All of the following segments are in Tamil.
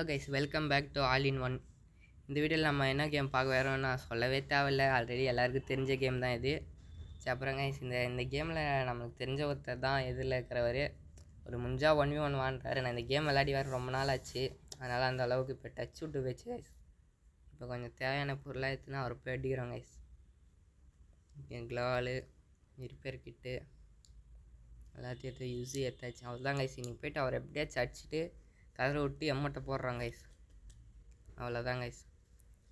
Hello guys, welcome back to all in one. இந்த வீடியோவில் நம்ம என்ன கேம் பார்க்க வரோம்னா சொல்லவே தேவையில்லை, ஆல்ரெடி எல்லாருக்கும் தெரிஞ்ச கேம் தான் இது. சரி, அப்புறம் கைஸ் இந்த கேமில் நம்மளுக்கு தெரிஞ்ச ஒருத்தர் தான் எதில் இருக்கிறவர். ஒரு முஞ்சா 1v1 வாங்குறாரு. நான் இந்த கேம் விளையாடி வேறு ரொம்ப நாள் ஆச்சு, அதனால் அந்த அளவுக்கு இப்போ டச் விட்டு போச்சு கைஸ். இப்போ கொஞ்சம் தேவையான பொருளாக எடுத்துனா அவர் போய் அடிக்கிறோம் கைஸ். க்ளோவாலு, ரிப்பேர் கிட்டு எல்லாத்தையும் எடுத்து யூஸி எடுத்தாச்சு. அவர் தான் கைஸ். இன்னைக்கு போய்ட்டு அவர் எப்படியாச்சும் அடிச்சுட்டு கதரை விட்டு எம்மட்டை போடுறாங்க கைஸ். அவ்வளோதான் கைஸ்.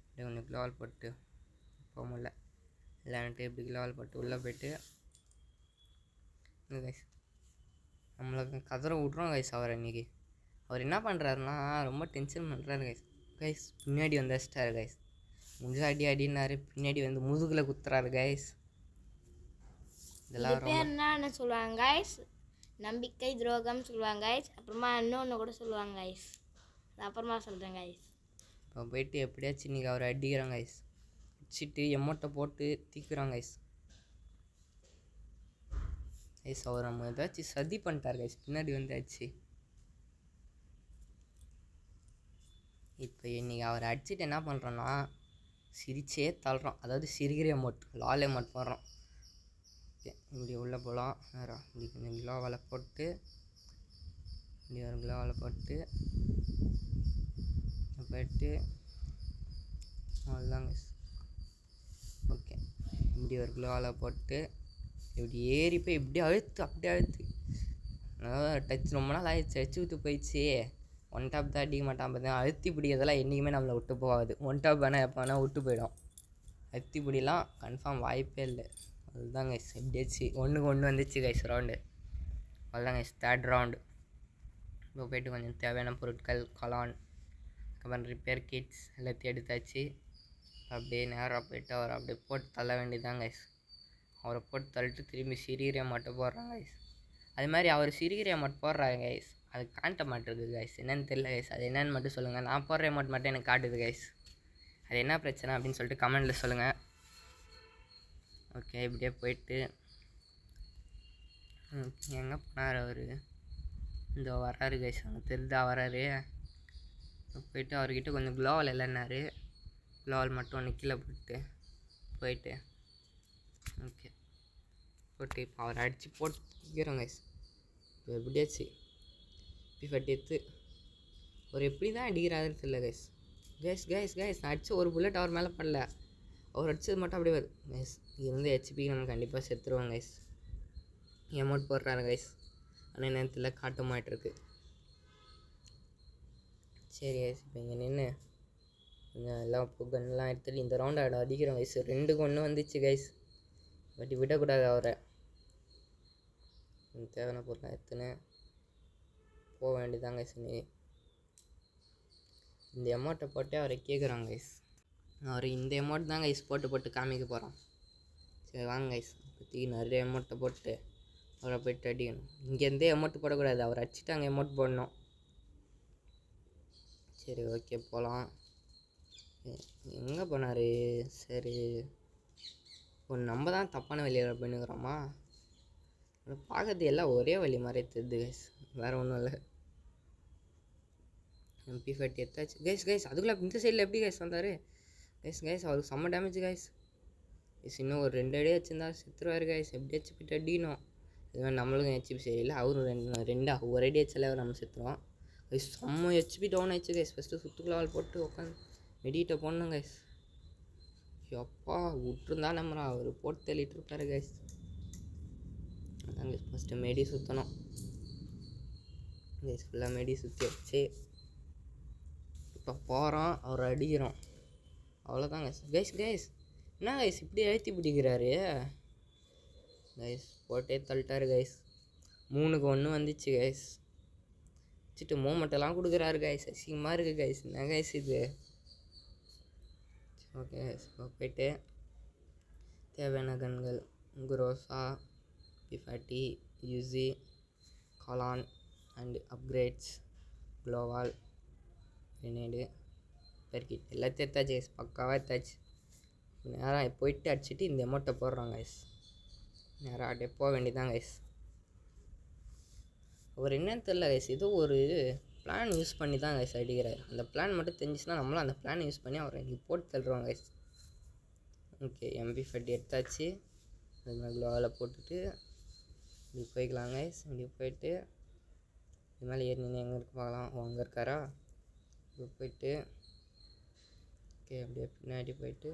இப்படி கொஞ்சம் க்ளோவால் போட்டு போக முடியல இல்லைன்ட்டு இப்படி க்ளோவால் போட்டு உள்ளே போய்ட்டு கைஸ் நம்மளுக்கு கதரை விட்றோம் கைஸ். அவர் இன்றைக்கி அவர் என்ன பண்ணுறாருன்னா ரொம்ப டென்ஷன் பண்ணுறாரு கைஸ். கைஸ் பின்னாடி வந்து அடிச்சிட்டாரு கைஸ். முஞ்சா அடினாரு, பின்னாடி வந்து முதுகில் குத்துறாரு கைஸ். இதெல்லாம் என்ன சொல்லுவாங்க கைஸ்? நம்பிக்கை துரோகம் சொல்லுவாங்க கைஸ். அப்புறமா இன்னொன்று கூட சொல்லுவாங்க கைஸ், அப்புறமா சொல்கிறேன் கைஸ். இப்போ போயிட்டு எப்படியாச்சும் இன்றைக்கி அவரை அடிக்கிறாங்க கைஸ். அடிச்சுட்டு எம்மட்டை போட்டு தீக்குறாங்க கைஸ். கைஸ் அவர் நம்ம ஏதாச்சும் சதி பண்ணிட்டார் கைஸ், பின்னாடி வந்தாச்சு. இப்போ இன்றைக்கி அவரை அடிச்சுட்டு என்ன பண்ணுறோன்னா சிரிச்சே தள்ளுறோம். அதாவது சிரிக்கிற அமௌண்ட் லால் அமௌண்ட் போடுறோம். இப்படி உள்ளே போகலாம். வேறு இப்படி கொஞ்சம் க்ளோவால் போட்டு இப்படி ஒரு க்ளோவால் போட்டு போயிட்டு அவ்வளோதாங்க. ஓகே, இப்படி ஒரு க்ளோவால் போட்டு இப்படி ஏறி போய் இப்படி அழுத்து அப்படியே அழுத்து. டச் ரொம்ப நாள் ஆயிடுச்சு, அடிச்சு விட்டு போயிடுச்சு. ஒன் டாப் தான் அடிக்க மாட்டான். பார்த்தா அழுத்தி பிடி இதெல்லாம் என்றைக்குமே நம்மளை விட்டு போகாது. ஒன் டாப் வேணால் எப்போ வேணால் விட்டு போயிடும். அழுத்தி பிடிலாம் கன்ஃபார்ம் வாய்ப்பே இல்லை. அதுதான் கைஸ். எப்படியாச்சு 1-1 வந்துச்சு கைஸ் ரவுண்டு. அதுதான் கைஸ் தேர்ட் ரவுண்டு. இப்போ போய்ட்டு கொஞ்சம் தேவையான பொருட்கள் கலான் அப்புறம் ரிப்பேர் கிட்ஸ் எல்லாத்தையும் எடுத்தாச்சு. அப்படியே நேராக போய்ட்டு அவரை அப்படியே போட்டு தள்ள வேண்டியதான் கைஸ். அவரை போட்டு தள்ளிட்டு திரும்பி சிரிகிற மட்டும் போடுறாங்க கைஸ். அது மாதிரி அவர் சிரிகிற மட்டும் போடுறாங்க கைஸ், அது காட்ட மாட்டேங்குது கைஸ். என்னென்னு தெரியல கைஸ், அது என்னென்னு மட்டும் சொல்லுங்கள். நான் போடுற அமௌண்ட் மட்டும் எனக்கு காட்டுது கைஸ். அது என்ன பிரச்சனை அப்படின்னு சொல்லிட்டு கமெண்டில் சொல்லுங்கள். ஓகே, இப்படியே போயிட்டு எங்கே போனார் அவர்? இந்த வராரு கைஸ், அங்கே தெரிஞ்சா வராரு. போயிட்டு அவர்கிட்ட கொஞ்சம் க்ளோவால் இல்லைன்னாரு. க்ளோவால் மட்டும் ஒன்று கீழே போயிட்டு ஓகே போட்டு இப்போ அவர் அடித்து போட்டுக்கிறோம் கைஸ். இப்போ எப்படியாச்சு P40 எடுத்து அவர் எப்படி தான் அடிக்கிறாருன்னு தெரியல கைஸ். கைஸ் நான் அடித்து ஒரு புல்லட் அவர் மேலே படல. அவர் அடித்தது மட்டும் அப்படியே வருது கைஸ். இருந்து ஹெச்பி நம்ம கண்டிப்பாக செத்துருவோம் கைஸ். அமௌண்ட் போடுறாரு கைஸ், ஆனால் நேரத்தில் காட்ட மாட்டிருக்கு. சரி கைஸ், இப்போ இங்கே நின்று கொஞ்சம் எல்லாம் கன்லாம் எடுத்துகிட்டு இந்த ரவுண்ட் அடிக்கிறோம் கைஸ். 2-1 வந்துச்சு கைஸ். பட் விடக்கூடாது அவரை. தேவையான பொருளாக எடுத்துன்னு போக வேண்டியதாங்க கைஸ். இந்த அமௌண்ட்டை போட்டு அவரை கேட்குறாங்க கைஸ். அவர் இந்த அமௌண்ட் தான் கைஸ் போட்டு காமிக்க போகிறோம். சரி வாங்க கைஸ், பற்றி நிறைய அமௌண்ட்டை போட்டு அவரை போய்ட்டு அடிக்கணும். இங்கேருந்தே அமௌண்ட் போடக்கூடாது, அவர் அடிச்சுட்டு அங்கே அமௌண்ட் போடணும். சரி ஓகே போகலாம். எங்கே போனார்? சரி நம்ம தான் தப்பான வழியில் பண்ணிக்கிறோமா? பார்க்கறது எல்லாம் ஒரே வழி மாதிரி தெரியுது கைஸ், வேறு ஒன்றும் இல்லை. P40 எடுத்தாச்சு கைஸ். அதுக்குள்ளே இந்த சைடில் எப்படி கைஸ் வந்தார்? கைஸ் அவருக்கு செம்ம டேமேஜ் கைஸ். இன்னும் ஒரு 2 அடி வச்சுருந்தா செத்துருவார் கைஸ். எப்படியாச்சும் போய்ட்டு அடிக்கணும். இதுமாதிரி நம்மளுக்கும் ஹெச்பி சரியில்லை, அவரும் ஒரு அடி வச்சாலே அவர் நம்ம செத்துருவோம் கைஸ். செம்ம ஹெச்பி டவுன் ஆயிடுச்சு கைஸ். ஃபஸ்ட்டு சுற்றுக்குள்ளால் போட்டு உட்காந்து மெடிகிட்ட போடணும் கைஸ். எப்பா விட்டுருந்தா நம்மளா அவர் போட்டு தள்ளிட்டு இருப்பாரு கைஸ். அதான் கைஸ் ஃபஸ்ட்டு மெடி சுற்றணும் கைஸ். ஃபுல்லாக மெடி சுற்றி வச்சு இப்போ போகிறோம், அவர் அடிக்கிறோம். அவ்வளோதான் கைஸ். என்ன கைஸ் இப்படி அழுத்தி பிடிக்கிறாரு கைஸ்? போட்டே தள்ளிட்டாரு கைஸ். 3-1 வந்துச்சு கைஸ். வச்சுட்டு மூமெண்ட்டெல்லாம் கொடுக்குறாரு கைஸ். அசிங்கமாக இருக்குது கைஸ். என்ன கைஸ் இது? ஓகே கைஸ், போயிட்டு தேவையான கன்கள் குரோசா, P40, யூசி, காலான் அண்டு அப்கிரேட்ஸ், க்ளோவால், கிரனேடு, பெர்கிட் எல்லாத்தையும் எடுத்தாச்சு கைஸ். பக்காவாக எடுத்தாச்சு. நேராக போயிட்டு அடிச்சுட்டு இந்த அமௌண்ட்டை போடுறாங்க கைஸ். நேராக அப்படியே போக வேண்டியதான் கைஸ். அவர் என்னன்னு தெரில கைஸ், ஏதோ ஒரு பிளான் யூஸ் பண்ணி தான் கைஸ் அடிக்கிறார். அந்த பிளான் மட்டும் தெரிஞ்சுச்சுன்னா நம்மளும் அந்த பிளான் யூஸ் பண்ணி அவரை இங்கே போட்டு தள்ளுறோம் கைஸ். ஓகே MP40 எடுத்தாச்சு. அது மாதிரி க்ளோவில் போட்டுட்டு இப்படி போய்க்கலாம் கைஸ். இப்படி போயிட்டு இது மேலே ஏறி நின்று எங்கே இருக்கு பார்க்கலாம். அங்கே இருக்காரா? இப்படி போயிட்டு ஓகே அப்படியே பின்னாடி போயிட்டு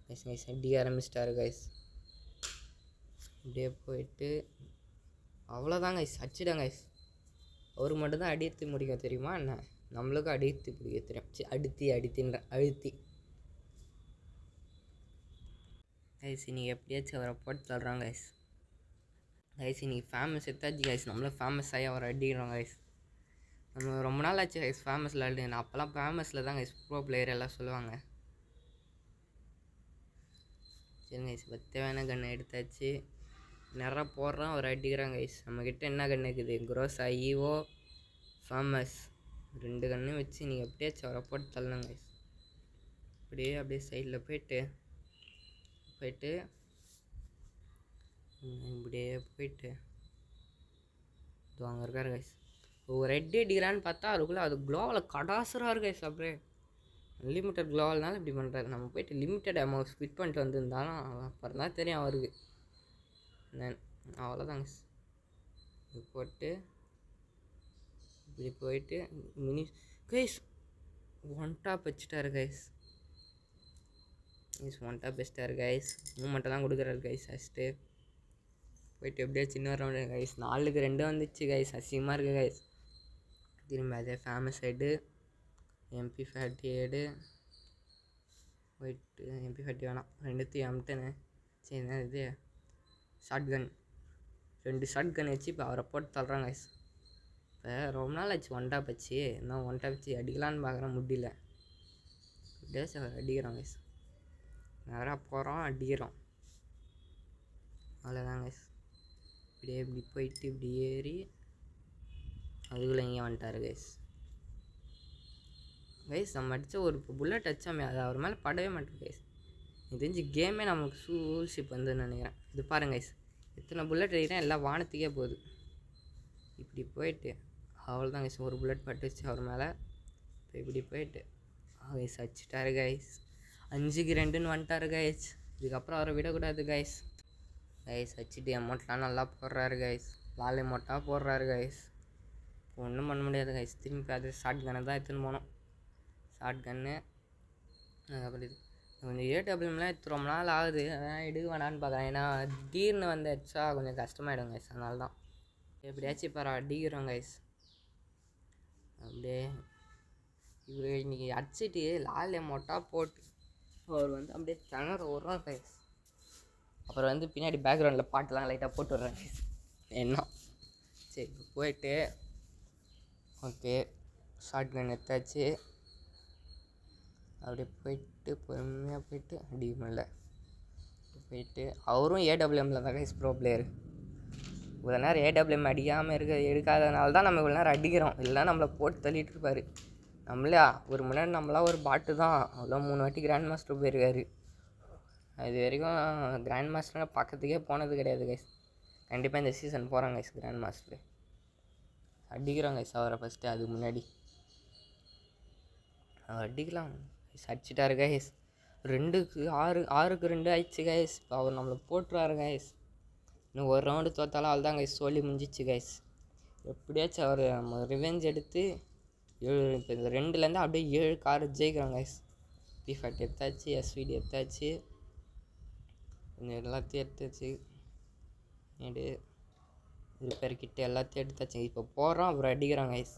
கைஸ் கைஸ் அடி ஆரம்பிச்சிட்டாரு கைஸ். அப்படியே போயிட்டு அவ்வளோதான் கைஸ், அடிச்சிட்டாங்க கைஸ். அவருக்கு மட்டும்தான் அடித்து முடிக்க தெரியுமா என்ன? நம்மளுக்கும் அடித்து பிடிக்க தெரியும். அழுத்தி கைஸ் இன்னைக்கு எப்படியாச்சும் அவரை போட்டு தள்ளுறாங்க கைஸ். கைஸ் இன்னைக்கு ஃபேமஸ் எடுத்தாச்சு கைஸ். நம்மளும் ஃபேமஸ் ஆகி அவரை அடிக்கிறோம் கைஸ். நம்ம ரொம்ப நாள் ஆச்சு கைஸ் ஃபேமஸில் அடி. நான் அப்போல்லாம் ஃபேமஸில் தான் கைஸ் ப்ரோ பிளேயர் எல்லாம் சொல்லுவாங்க. சரி கைஸ் தேவையான கன்னை எடுத்தாச்சு. நிறையா போடுறோம் அவர் அடிக்கிறாங்க கைஸ். நம்மக்கிட்ட என்ன கன்று இருக்குது? குரோஸா ஈவோ ஃபேமஸ் 2 கன்னும் வச்சு நீங்கள் எப்படியாச்சும் அவரை போட்டு தள்ளணும் கைஸ். அப்படியே சைடில் போயிட்டு இப்படியே போயிட்டு இது அங்கே இருக்காரு கைஸ். ஒரு ரெட் அடிக்கிறான்னு பார்த்தா அதுக்குள்ளே அது க்ளோவில் கடாசுராக இருக்கு கைஸ். அப்படியே அன்லிமிட்டட் க்ளோவல்னால இப்படி பண்ணுறாரு. நம்ம போயிட்டு லிமிட்டட் அமௌண்ட் ஸ்பிட் பண்ணிட்டு வந்திருந்தாலும் அப்புறம் தான் தெரியும் அவருக்கு. அவ்வளோதாங்க இது போட்டு இப்படி போயிட்டு மினி கைஸ் 1 டாப் வச்சுட்டாரு கைஸ். ஒன் டாப் வச்சுட்டாரு கைஸ். மூமெண்ட்டெல்லாம் கொடுக்குறாரு கைஸ். ஃபஸ்ட்டு போயிட்டு எப்படியோ சின்ன ரவுண்டு கைஸ். 4க்கு 2 வந்துச்சு கைஸ். அசிங்கமாக இருக்குது கைஸ். திரும்பி அதே ஃபேமஸ் சைடு MP40 போயிட்டு MP40 வேணாம் 2த்தையும் அம்ட்டேன்னு. சரி என்ன இது ஷார்ட் கன் 2 ஷார்ட் கன் வச்சு இப்போ அவரை போட்டு தள்ளுறாங்க கைஸ். இப்போ ரொம்ப நாள் ஆச்சு 1 டாப் வச்சு. இன்னும் 1 டாப் வச்சு அடிக்கலான்னு பார்க்குறேன் முடியல. இப்படியே அவர் அடிக்கிறோம் கைஸ். நேராக போகிறோம் அடிக்கிறோம். அவ்வளோதான் கைஸ். இப்படி போயிட்டு இப்படி ஏறி அதுக்குள்ளே இங்கே வந்துட்டார் கைஸ். நம்ம அடித்த ஒரு புல்லட் அடித்தாமே அது அவர் மேலே படவே மாட்டேன் கைஸ். இது தெரிஞ்சு கேமே நமக்கு சூழ்ஷிப் வந்துன்னு நினைக்கிறேன். இது பாருங்க கைஸ் எத்தனை புல்லட் அடிக்கிறேன் எல்லாம் வானத்துக்கே போகுது. இப்படி போயிட்டு அவ்வளோதான் கைஸ். ஒரு புல்லட் பட்டுச்சு அவர் மேலே. இப்போ இப்படி போயிட்டு கைஸ் அடிச்சிட்டாரு கைஸ். 5க்கு 2ன்னு வந்துட்டாரு கைஸ். இதுக்கப்புறம் அவரை விடக்கூடாது கைஸ். வச்சுட்டு அமௌண்ட்லாம் நல்லா போடுறாரு கைஸ். லால் அமௌண்ட்டாக போடுறாரு கைஸ். ஒன்றும் பண்ண முடியாது கைஸ். திரும்பி அது ஷார்ட் கன்னை தான் எடுத்துன்னு போனோம். ஷார்ட் கன்னு அதுக்கப்புறம் இது கொஞ்சம் AWMலாம் எடுத்து ரொம்ப நாள் ஆகுது. அதான் எடுக்க வேணான்னு பார்க்குறேன். ஏன்னா திடீர்னு வந்து அடிச்சா கொஞ்சம் கஷ்டமாயிடும் கைஸ். அதனால தான் எப்படியாச்சும் இப்போ அடிக்கிறோம் கைஸ். அப்படியே இவர் இன்றைக்கி அடிச்சுட்டு லால் அமௌண்ட்டாக போட்டு அவர் வந்து அப்படியே திணற விட்றோம் கைஸ். அப்புறம் வந்து பின்னாடி பேக்ரவுண்டில் பாட்டெலாம் லைட்டாக போட்டு விட்றேன் கைஸ். என்ன சரி போயிட்டு ஓகே ஷார்ட் கன் எடுத்தாச்சு. அப்படியே போயிட்டு பொறுமையாக போயிட்டு அடிக்க முடியல. போயிட்டு அவரும் AWMல தான் கைஸ் ப்ரோ பிளேயர். இவ்வளோ நேரம் AWM அடிக்காமல் எடுக்காதனால தான் நம்ம இவ்வளோ நேரம் அடிக்கிறோம். இல்லைனா நம்மளை போட்டு தள்ளிட்டு இருப்பார். நம்மளே ஒரு முன்னாடி நம்மளாம் ஒரு பாட்டு தான். அவ்வளோ 3 வாட்டி கிராண்ட் மாஸ்டர் போயிருக்காரு. இது வரைக்கும் கிராண்ட் மாஸ்டர் பக்கத்துக்கே போனது கிடையாது கைஸ். கண்டிப்பாக இந்த சீசன் போகிறாங்க கைஸ் கிராண்ட் மாஸ்டர். அடிக்கிறோம் கைஸ் அவரை ஃபஸ்ட்டு. அதுக்கு முன்னாடி அவர் அடிக்கலாம் அடிச்சிட்டாரு கைஸ். 2க்கு 6க்கு 2 ஆயிடுச்சு கைஸ். இப்போ அவர் நம்மளை போட்டுருவாரு கைஸ். இன்னும் ஒரு ரவுண்டு தோத்தாலும் அவள் தான் கைஸ் சொல்லி முடிஞ்சிச்சு கைஸ். எப்படியாச்சும் அவர் நம்ம ரிவெஞ்ச் எடுத்து 7 இப்போ இந்த 2லேருந்து அப்படியே 7 கார் ஜெயிக்கிறோம் கைஸ். P40 எடுத்தாச்சு. SVD எடுத்தாச்சு. கொஞ்சம் எல்லாத்தையும் எடுத்தாச்சு. ரிப்பேர் கிட்ட எல்லாத்தையும் எடுத்தாச்சு. இப்போ போகிறோம் அப்புறம் அடிக்கிறோம் கைஸ்.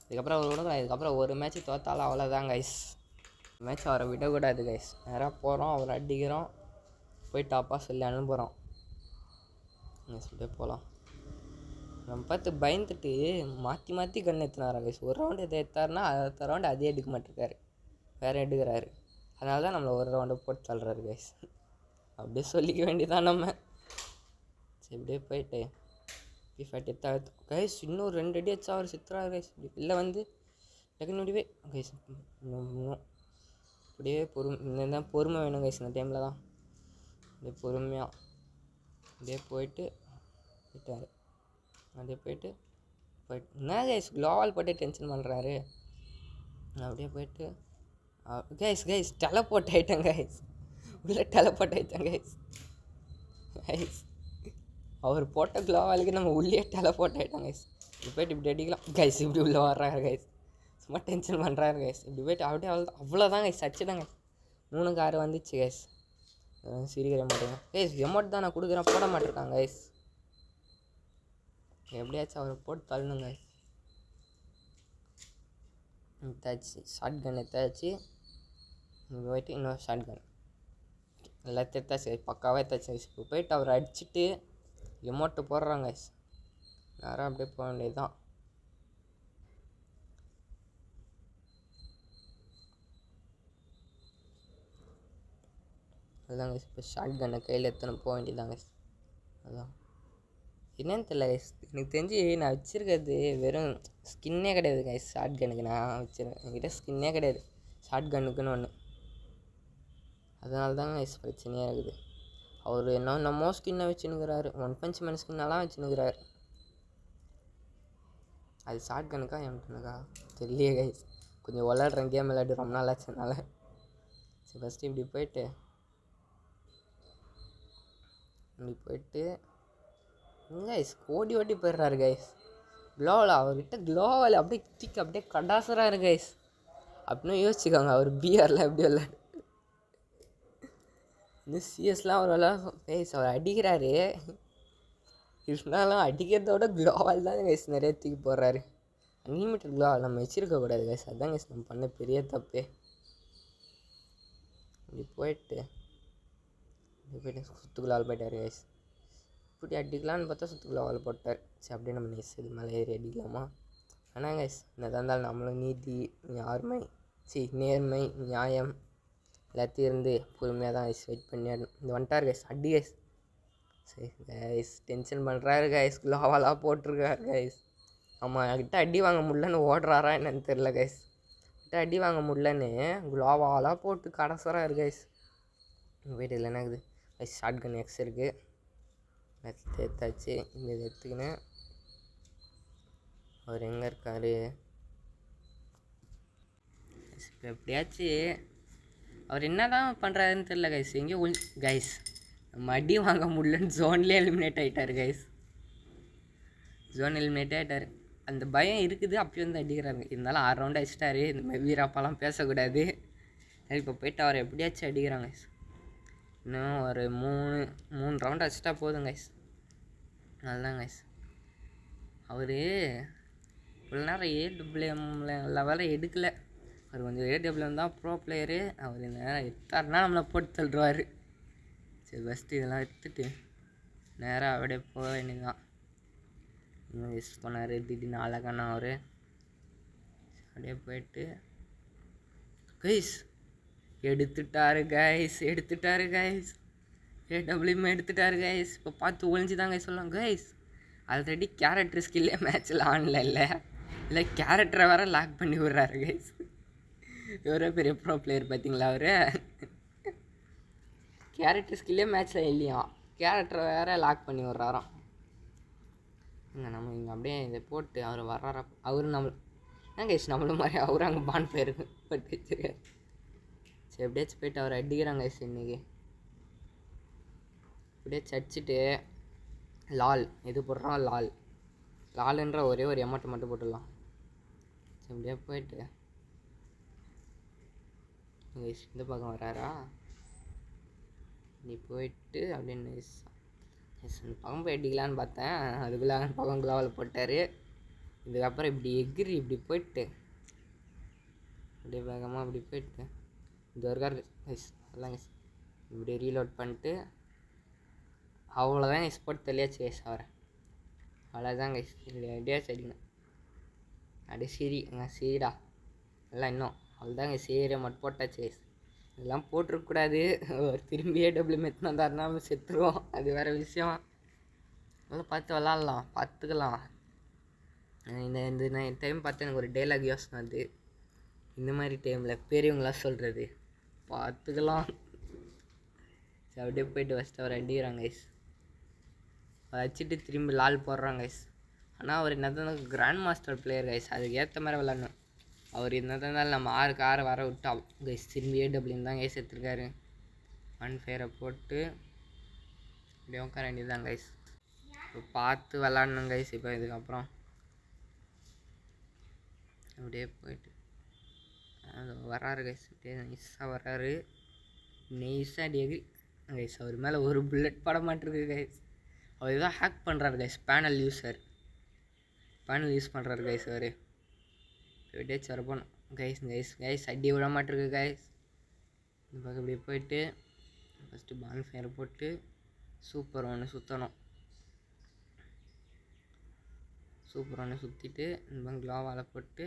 இதுக்கப்புறம் அவர் விட இதுக்கப்புறம் ஒரு மேட்ச் தோத்தாலும் அவ்வளோதான் கைஸ். மேட்ச் அவரை விடக்கூடாது கைஸ். நேராக போகிறோம் அவரை அடிக்கிறோம். போய் டாப்பாக சொல்லி அனுப்புகிறோம். சொல்லிட்டு போகலாம். நம்ம பார்த்து பயந்துட்டு மாற்றி கண் எடுத்துனாரா கைஸ். ஒரு ரவுண்டு இதை எடுத்தாருன்னா அடுத்த ரவுண்டு அதே எடுக்க மாட்டேருக்காரு. வேறு எடுக்கிறாரு. அதனால தான் நம்மளை ஒரு ரவுண்டு போட்டு தள்ளுறாரு கைஸ். அப்படியே சொல்லிக்க வேண்டியதான் நம்ம. சரி இப்படியே போயிட்டு P40 எடுத்து கைஸ் இன்னும் 2 அடி வச்சா அவர் சித்துறாரு கைஸ். இப்படி இல்லை வந்து டக்குன்னு முடிவே கைஸ். அப்படியே தான் பொறுமை வேணும் கைஸ். இந்த டைமில் தான் அப்படியே பொறுமையாக அப்படியே போயிட்டார். அப்படியே போயிட்டு போயிட்டு என்ன கைஸ் க்ளோவால் போட்டு டென்ஷன் பண்ணுறாரு. அப்படியே போயிட்டு கைஸ் டெலபோர்ட் ஆகிட்டேன் கைஸ். உள்ளே டெலபோர்ட் ஆகிட்டேன் கைஸ். கைஸ் அவர் போட்ட க்ளோவாலுக்கு நம்ம உள்ளே டெலபோர்ட் ஆகிட்டோம் கைஸ். இப்படி போயிட்டு இப்படி அடிக்கலாம் கைஸ். இப்படி உள்ளே வர்றாரு கைஸ். சும்மா டென்ஷன் பண்ணுறாரு கைஸ். இப்படி போயிட்டு அப்படியே அவ்வளோதான் கைஸ். அடிச்சுதாங்க 3 கார் வந்துச்சு கைஸ். சிரிக்கிற மாட்டேங்க கைஸ். எமௌண்ட் தான் நான் கொடுக்குறேன் போட மாட்டேருக்காங்க கைஸ். எப்படியாச்சும் அவரை போட்டு தள்ளணுங்க. எடுத்தாச்சு ஷார்ட் கன் எடுத்தாச்சு. இங்கே போயிட்டு இன்னொரு ஷார்ட் கன் எல்லாத்தையும் எடுத்தாச்சு பக்காவாக எடுத்தாச்சு கைஸ். இப்போ போயிட்டு அவரை அடிச்சுட்டு எமௌண்ட்டு போடுறாங்க கைஸ். நேரம் அப்படியே போக வேண்டியது தான். அதுதான் கைஸ். இப்போ ஷார்ட் கன்னை கையில் எடுத்துன்னு போக வேண்டியதாங்க கைஸ். அதான் என்னன்னு தெரியல கைஸ். எனக்கு தெரிஞ்சு நான் வச்சுருக்கிறது வெறும் ஸ்கின்னே கிடையாது கைஸ். ஷார்ட் கன்னுக்கு நான் வச்சுருக்கேன். என்கிட்ட ஸ்கின்னே கிடையாது ஷார்ட் கன்னுக்குன்னு ஒன்று. அதனால தாங்க கைஸ் பிரச்சனையாக இருக்குது. அவர் என்னமோ ஸ்கின்னை வச்சுன்னுக்கிறாரு. ஒன் பஞ்ச் மேன் ஸ்கின்னெல்லாம் வச்சுன்னுக்கிறாரு. அது ஷார்ட் கன்னுக்கா எம்டனுக்கா தெரியலையே கைஸ். கொஞ்சம் விளாட்றேன் கேம் விளையாட்டு ரொம்ப நாள் ஆச்சுனால. சரி ஃபஸ்ட்டு இப்படி போயிட்டு கைஸ் ஓடி போயிடுறாரு கைஸ். க்ளோவில் அவர்கிட்ட க்ளோவில் அப்படியே திக்கு அப்படியே கடாசராரு கைஸ். அப்படின்னு யோசிச்சுக்கோங்க. அவர் பிஆரில் எப்படி விளாடு இன்னும் சிஎஸ்லாம் அவர் விளாட கைஸ். அவர் அடிக்கிறாரு. இருந்தாலும் அடிக்கிறதோட க்ளோவால் தான் கைஸ் நிறைய தூக்கி போடுறாரு. அன்லிமிட்டட் க்ளோவால் நம்ம வச்சுருக்கக்கூடாது கைஸ். அதுதான் கைஸ் நம்ம பண்ண பெரிய தப்பே. இப்படி போயிட்டு சுற்றுக்குள்ளால் போயிட்டார் கைஸ். இப்படி அடிக்கலான்னு பார்த்தா சுற்றுக்குள்ளால் போட்டார். சரி அப்படியே நம்ம நெஸ் இது மேலே ஏறி அடிக்கலாமா? ஆனால் கைஸ் என்னதான் இருந்தாலும் நம்மளும் நீதி நேர்மை நியாயம் எல்லாத்தையும் இருந்து பொறுமையாக தான் கைஸ் வெயிட் பண்ணி இந்த வந்துட்டார் கைஸ். அடி கைஸ். சரி கைஸ் டென்ஷன் பண்ணுறாரு கைஸ். க்ளோவாலாக போட்டிருக்காரு கைஸ். ஆமாம் என்கிட்ட அடி வாங்க முடியலன்னு ஓடுறாரா என்னன்னு தெரில கைஸ். கிட்ட அடி வாங்க முடியலன்னு க்ளோவாலாக போட்டு கடைசராரு கைஸ். போய்ட்டு இல்லை என்னக்குது கைஸ். ஷார்ட் கன் எக்ஸ் இருக்குது. எடுத்தாச்சு. இந்த இது எடுத்துக்கினேன். அவர் எங்கே இருக்கார்? இப்போ எப்படியாச்சு அவர் என்ன தான் பண்ணுறாருன்னு தெரில கைஸ். எங்கேயோ கைஸ் நம்ம அடி வாங்க முடியலன்னு ஜோன்லேயே எலிமினேட் ஆகிட்டார் கைஸ். ஜோன் எலிமினேட் ஆகிட்டார். அந்த பயம் இருக்குது. அப்பயும் வந்து அடிக்கிறாங்க. இருந்தாலும் 6 ரவுண்டு அடிச்சிட்டாரு. இந்த மாதிரி வீராப்பாலாம் பேசக்கூடாது. இப்போ போயிட்டு அவர் எப்படியாச்சும் அடிக்கிறாங்க கைஸ். இன்னும் ஒரு 3 ரவுண்டு அடிச்சிட்டா போதும் கைஸ். அதுதான் கைஸ். அவர் இவ்வளோ நேரம் ஏடபிள்யூஎம் லெவலில் எடுக்கலை. அவர் கொஞ்சம் ஏடபிள்யூஎம் தான் ப்ரோ பிளேயரு. அவர் இந்த நேரம் எடுத்தாருன்னா நம்மளை போட்டு தள்ளுவார். சரி ஃபஸ்ட்டு இதெல்லாம் எடுத்துட்டு நேராக அப்படியே போக வேண்டியதுதான். இன்னும் யூஸ் பண்ணார். திடீர்னு அழகான அவர் அப்படியே போயிட்டு கைஸ் எடுத்துட்டாரு கைஸ். ஏடபிள்யூஎம் எடுத்துட்டாரு கைஸ். இப்போ பார்த்து ஒழிஞ்சு தான் கைஸ் சொல்லலாம் கைஸ். ஆல்ரெடி கேரக்டர் ஸ்கில்லே மேட்ச்சில் ஆன்ல இல்லை கேரக்டரை வேறு லாக் பண்ணி விட்றாரு கைஸ். எவ்வளோ பெரிய ப்ரோ பிளேயர் பார்த்தீங்களா அவர். கேரக்டர் ஸ்கில்லே மேட்ச்சில் இல்லையா, கேரக்டரை வேறு லாக் பண்ணி விட்றாராம். நம்ம இங்கே அப்படியே இதை போட்டு அவர் வர்றாரா. அவரு ஏன் கைஸ் நம்மளும் மாதிரி அவரும் அங்கே பான் போயிருக்கு பட்டு வச்சுருக்காரு. சரி எப்படியாச்சும் போயிட்டு அவர் அடிக்கிறாங்க கைஸ். இன்றைக்கி எப்படியாச்சும் அடிச்சுட்டு இது போடுறோம் லாலுன்ற ஒரே ஒரு எமௌண்ட்டை மட்டும் போட்டுடலாம். சரி அப்படியே போயிட்டு இந்த பக்கம் வராரா. நீ போயிட்டு அப்படின்னு இந்த பக்கம் போய் அடிக்கலான்னு பார்த்தேன். அதுக்குள்ளே பக்கம் குலாவில் போட்டார். இதுக்கப்புறம் இப்படி போயிட்டு அப்படியே வேகமாக இப்படி போயிட்டு இது இருக்கார் கைஸ். அதெல்லாம் கைஸ் இப்படி ரீலோட் பண்ணிட்டு அவ்வளோதான் கைஸ் போட்டு தெளியாச்சு கைஸ். அவரை அவ்வளோதான் கைஸ். அப்படியே சரிங்க அப்படியே சரிடா எல்லாம் இன்னும் அவ்வளோதான் கைஸ். சரி மட்டும் போட்டாச்சு கைஸ். இதெல்லாம் போட்டிருக்கக்கூடாது. ஒரு திரும்பியே டபுள் மெத்து வந்தாருன்னா நம்ம செத்துருவோம். அது வேறு விஷயம். அதெல்லாம் பார்த்து விளாட்லாம் பார்த்துக்கலாம். இந்த டைம் பார்த்து எனக்கு ஒரு டைலாக் யோசனை அது. இந்த மாதிரி டைமில் பெரியவங்களாம் சொல்கிறது பார்த்துக்கலாம். சரி அப்படியே போயிட்டு ஃபஸ்ட்டு அவர் அடிக்கிறாங்க கைஸ். அதை வச்சுட்டு திரும்பி லால் போடுறாங்க கைஸ். ஆனால் அவர் என்ன தான் கிராண்ட் மாஸ்டர் பிளேயர் கைஸ், அதுக்கு ஏற்ற மாதிரி விளாடணும். அவர் என்ன தான் இருந்தாலும் நம்ம 6க்கு 6 வர விட்டோம் கைஸ். திரும்பி ஏடபிள்யூன்னு தான் கைஸ் எடுத்துருக்காரு. அன்ஃபேரை போட்டு அப்படியே உட்கார வேண்டியதுதான் கைஸ். இப்போ பார்த்து விளாடணும் கைஸ். இப்போ இதுக்கப்புறம் அப்படியே போயிட்டு அது வராரு கைஸ். அப்படியே நைஸாக வராரு, நைஸாக டெகிரி கைஸ். அவர் மேலே ஒரு புல்லட் பட மாட்டிருக்கு கைஸ். அவர் தான் ஹேக் பண்ணுறாரு கைஸ். பேனல் யூஸ் பண்ணுறாரு கைஸ். அவர் எப்படியே சரப்பணும் கைஸ். கைஸ் அடி விட மாட்டிருக்கு கைஸ். இந்த பக்கம் இப்படி போயிட்டு ஃபஸ்ட்டு பான் ஃபயர் போட்டு சூப்பர் ஒன்று சுற்றணும். சூப்பர் ஒன்று சுற்றிட்டு இந்த பக்கம் க்ளோவால் போட்டு